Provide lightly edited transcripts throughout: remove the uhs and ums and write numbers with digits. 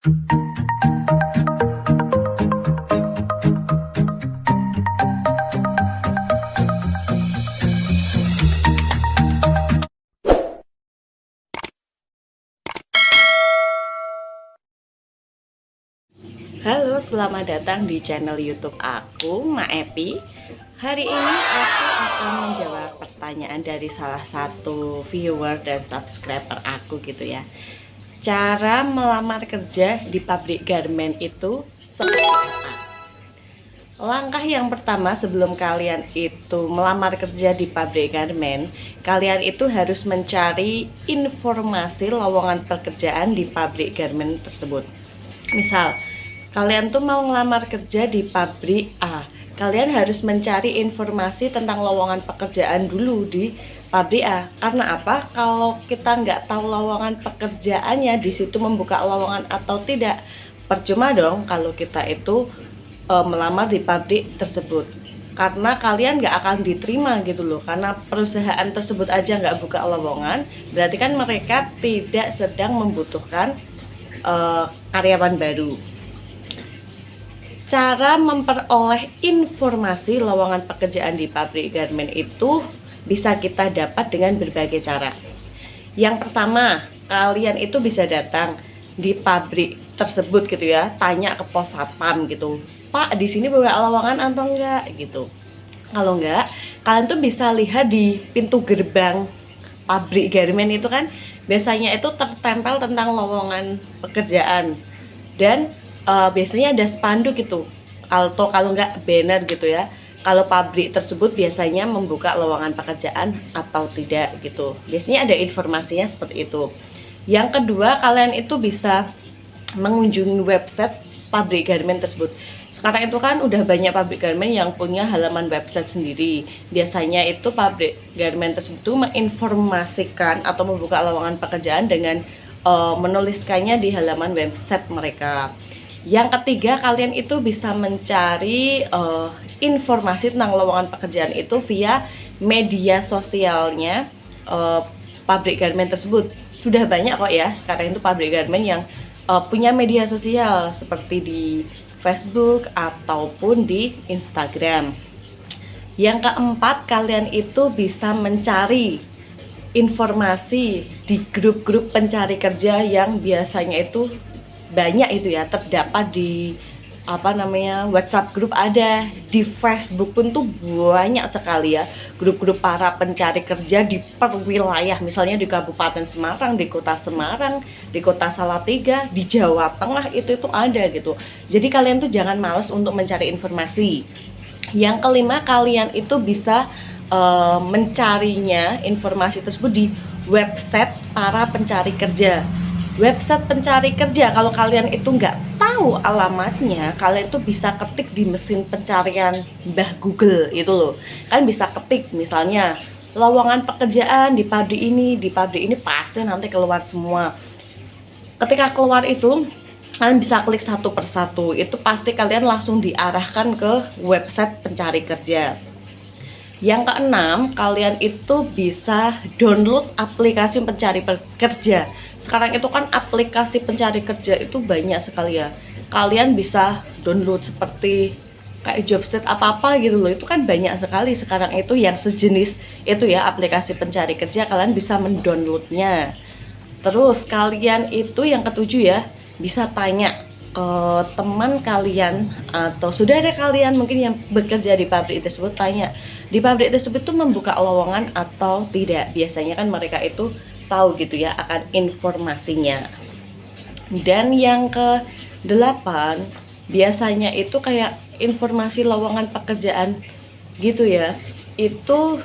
Halo, selamat datang di channel YouTube aku, Ma Epi. Hari ini aku akan menjawab pertanyaan dari salah satu viewer dan subscriber aku gitu ya. Cara melamar kerja di pabrik garment itu seperti apa? Langkah yang pertama sebelum kalian itu melamar kerja di pabrik garment, kalian itu harus mencari informasi lowongan pekerjaan di pabrik garment tersebut. Misal, kalian tuh mau ngelamar kerja di pabrik A, kalian harus mencari informasi tentang lowongan pekerjaan dulu di pabrik A. Karena apa? Kalau kita nggak tahu lowongan pekerjaannya di situ membuka lowongan atau tidak, percuma dong kalau kita itu melamar di pabrik tersebut. Karena kalian nggak akan diterima gitu loh. Karena perusahaan tersebut aja nggak buka lowongan, berarti kan mereka tidak sedang membutuhkan karyawan baru. Cara memperoleh informasi lowongan pekerjaan di pabrik garment itu bisa kita dapat dengan berbagai cara. Yang pertama, kalian itu bisa datang di pabrik tersebut gitu ya, tanya ke pos satpam gitu, Pak, di sini buka lowongan atau enggak gitu. Kalau enggak, kalian tuh bisa lihat di pintu gerbang pabrik garment itu kan biasanya itu tertempel tentang lowongan pekerjaan, dan biasanya ada spanduk gitu, atau kalau enggak banner gitu ya, kalau pabrik tersebut biasanya membuka lowongan pekerjaan atau tidak gitu. Biasanya ada informasinya seperti itu. Yang kedua, kalian itu bisa mengunjungi website pabrik garment tersebut. Sekarang itu kan udah banyak pabrik garment yang punya halaman website sendiri. Biasanya itu pabrik garment tersebut menginformasikan atau membuka lowongan pekerjaan dengan menuliskannya di halaman website mereka. Yang ketiga, kalian itu bisa mencari informasi tentang lowongan pekerjaan itu via media sosialnya pabrik garment tersebut. Sudah banyak kok ya sekarang itu pabrik garment yang punya media sosial seperti di Facebook ataupun di Instagram. Yang keempat, kalian itu bisa mencari informasi di grup-grup pencari kerja yang biasanya itu banyak itu ya, terdapat di WhatsApp grup ada, di Facebook pun tuh banyak sekali ya grup-grup para pencari kerja di per wilayah, misalnya di Kabupaten Semarang, di Kota Semarang, di Kota Salatiga, di Jawa Tengah itu ada gitu. Jadi kalian tuh jangan malas untuk mencari informasi. Yang kelima, kalian itu bisa mencarinya informasi tersebut di website para pencari kerja. Website pencari kerja, kalau kalian itu nggak tahu alamatnya, kalian itu bisa ketik di mesin pencarian Mbah Google itu loh. Kan bisa ketik misalnya lowongan pekerjaan di pabrik ini pasti nanti keluar semua. Ketika keluar itu, kalian bisa klik satu persatu, itu pasti kalian langsung diarahkan ke website pencari kerja. Yang keenam, kalian itu bisa download aplikasi pencari kerja. Sekarang itu kan aplikasi pencari kerja itu banyak sekali ya. Kalian bisa download seperti kayak Jobstreet apa-apa gitu loh. Itu kan banyak sekali sekarang itu yang sejenis itu ya, aplikasi pencari kerja. Kalian bisa mendownloadnya. Terus kalian itu yang ketujuh ya, bisa tanya teman kalian atau saudara kalian mungkin yang bekerja di pabrik tersebut, tanya di pabrik tersebut tuh membuka lowongan atau tidak. Biasanya kan mereka itu tahu gitu ya akan informasinya. Dan yang ke-8, biasanya itu kayak informasi lowongan pekerjaan gitu ya, itu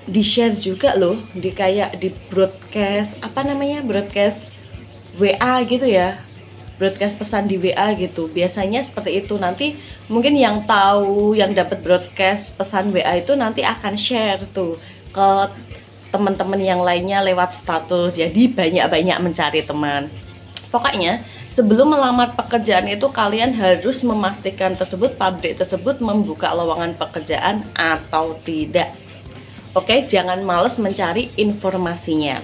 di-share juga loh di kayak di broadcast broadcast WA gitu ya, broadcast pesan di WA gitu. Biasanya seperti itu. Nanti mungkin yang tahu, yang dapat broadcast pesan WA itu nanti akan share tuh ke teman-teman yang lainnya lewat status. Jadi banyak-banyak mencari teman. Pokoknya sebelum melamar pekerjaan itu kalian harus memastikan pabrik tersebut membuka lowongan pekerjaan atau tidak. Oke, jangan males mencari informasinya.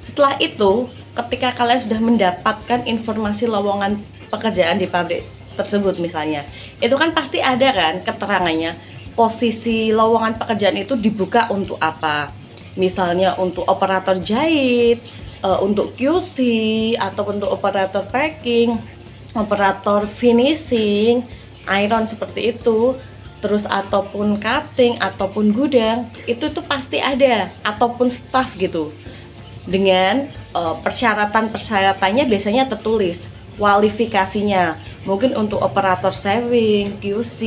Setelah itu, ketika kalian sudah mendapatkan informasi lowongan pekerjaan di pabrik tersebut misalnya, itu kan pasti ada kan keterangannya, posisi lowongan pekerjaan itu dibuka untuk apa. Misalnya untuk operator jahit, untuk QC, ataupun untuk operator packing, operator finishing, iron seperti itu, terus ataupun cutting, ataupun gudang, itu tuh pasti ada, ataupun staff gitu. Dengan persyaratan-persyaratannya biasanya tertulis, kualifikasinya, mungkin untuk operator saving, QC,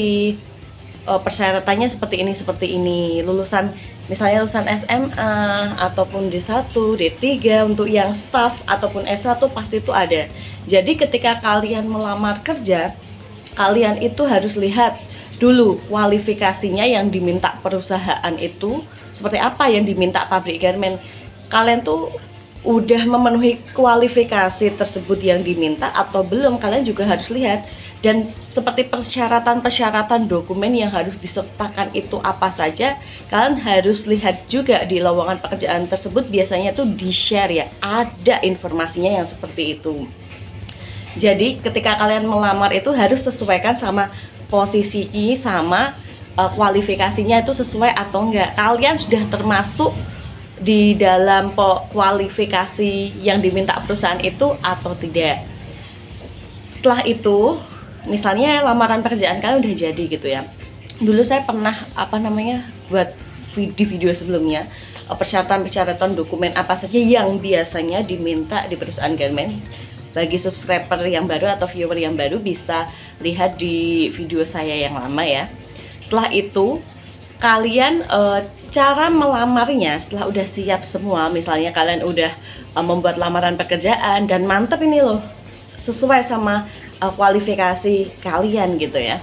persyaratannya seperti ini, lulusan misalnya lulusan SMA ataupun D1, D3 untuk yang staff ataupun S1 pasti itu ada. Jadi ketika kalian melamar kerja, kalian itu harus lihat dulu kualifikasinya yang diminta perusahaan itu seperti apa, yang diminta pabrik garment. Kalian tuh udah memenuhi kualifikasi tersebut yang diminta atau belum, kalian juga harus lihat. Dan seperti persyaratan-persyaratan dokumen yang harus disertakan itu apa saja, kalian harus lihat juga di lowongan pekerjaan tersebut. Biasanya tuh di-share ya, ada informasinya yang seperti itu. Jadi ketika kalian melamar itu harus sesuaikan sama posisi sama kualifikasinya itu sesuai atau enggak. Kalian sudah termasuk di dalam kualifikasi yang diminta perusahaan itu atau tidak. Setelah itu, misalnya lamaran pekerjaan kalian udah jadi gitu ya. Dulu saya pernah buat di video sebelumnya, persyaratan-persyaratan dokumen apa saja yang biasanya diminta di perusahaan garment. Bagi subscriber yang baru atau viewer yang baru bisa lihat di video saya yang lama ya. Setelah itu kalian cara melamarnya setelah udah siap semua, misalnya kalian udah membuat lamaran pekerjaan dan mantep ini loh, sesuai sama kualifikasi kalian gitu ya.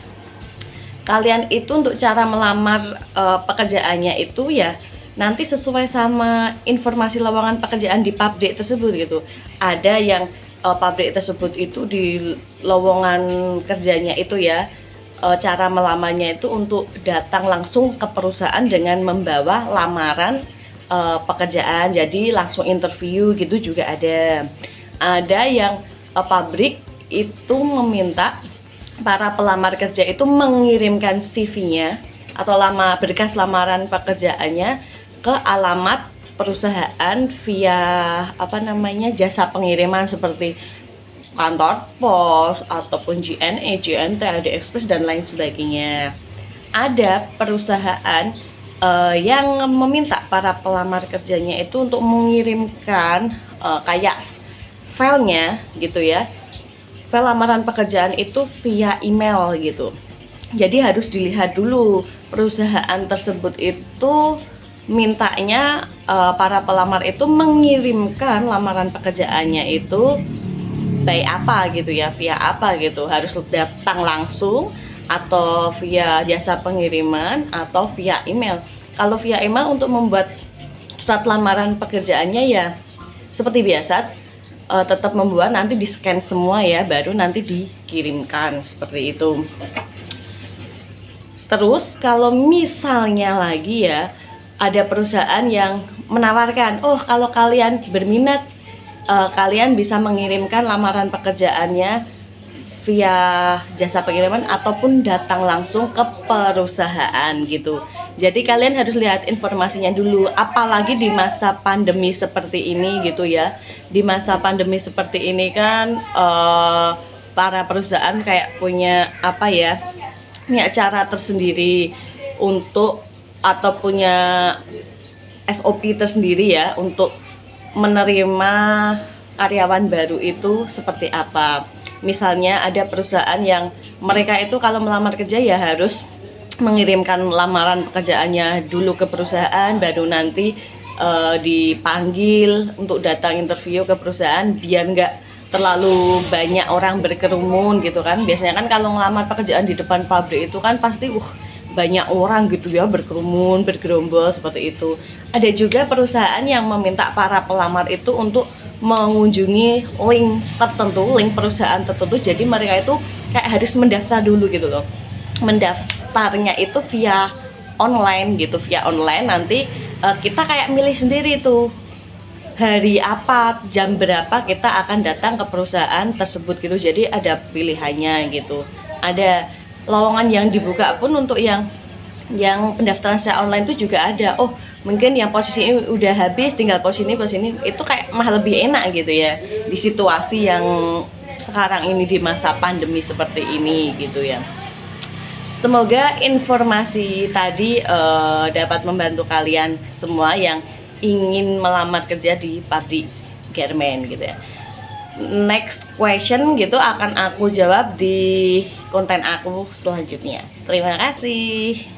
Kalian itu untuk cara melamar pekerjaannya itu ya nanti sesuai sama informasi lowongan pekerjaan di pabrik tersebut gitu. Ada yang pabrik tersebut itu di lowongan kerjanya itu ya, cara melamarnya itu untuk datang langsung ke perusahaan dengan membawa lamaran pekerjaan, jadi langsung interview gitu juga ada. Ada yang pabrik itu meminta para pelamar kerja itu mengirimkan CV-nya atau berkas lamaran pekerjaannya ke alamat perusahaan via jasa pengiriman seperti kantor pos ataupun JNE, JNT, AliExpress dan lain sebagainya. Ada perusahaan yang meminta para pelamar kerjanya itu untuk mengirimkan kayak filenya gitu ya, file lamaran pekerjaan itu via email gitu. Jadi harus dilihat dulu perusahaan tersebut itu mintanya para pelamar itu mengirimkan lamaran pekerjaannya itu by apa gitu ya, via apa gitu, harus datang langsung atau via jasa pengiriman atau via email. Kalau via email untuk membuat surat lamaran pekerjaannya ya seperti biasa, tetap membuat, nanti di scan semua ya, baru nanti dikirimkan seperti itu. Terus kalau misalnya lagi ya ada perusahaan yang menawarkan, oh kalau kalian berminat kalian bisa mengirimkan lamaran pekerjaannya via jasa pengiriman ataupun datang langsung ke perusahaan gitu. Jadi kalian harus lihat informasinya dulu, apalagi di masa pandemi seperti ini gitu ya. Di masa pandemi seperti ini kan para perusahaan kayak punya punya cara tersendiri untuk atau punya SOP tersendiri ya untuk menerima karyawan baru itu seperti apa. Misalnya ada perusahaan yang mereka itu kalau melamar kerja ya harus mengirimkan lamaran pekerjaannya dulu ke perusahaan, baru nanti dipanggil untuk datang interview ke perusahaan biar nggak terlalu banyak orang berkerumun gitu kan. Biasanya kan kalau ngelamar pekerjaan di depan pabrik itu kan pasti banyak orang gitu ya, berkerumun, bergerombol seperti itu. Ada juga perusahaan yang meminta para pelamar itu untuk mengunjungi link tertentu, link perusahaan tertentu. Jadi mereka itu kayak harus mendaftar dulu gitu loh. Mendaftarnya itu via online gitu, via online. Nanti kita kayak milih sendiri tuh hari apa, jam berapa kita akan datang ke perusahaan tersebut gitu. Jadi ada pilihannya gitu. Ada lowongan yang dibuka pun untuk yang pendaftaran secara online itu juga ada. Oh, mungkin yang posisi ini udah habis, tinggal posisi ini itu kayak malah lebih enak gitu ya di situasi yang sekarang ini, di masa pandemi seperti ini gitu ya. Semoga informasi tadi dapat membantu kalian semua yang ingin melamar kerja di pabrik garment gitu ya. Next question gitu akan aku jawab di konten aku selanjutnya. Terima kasih.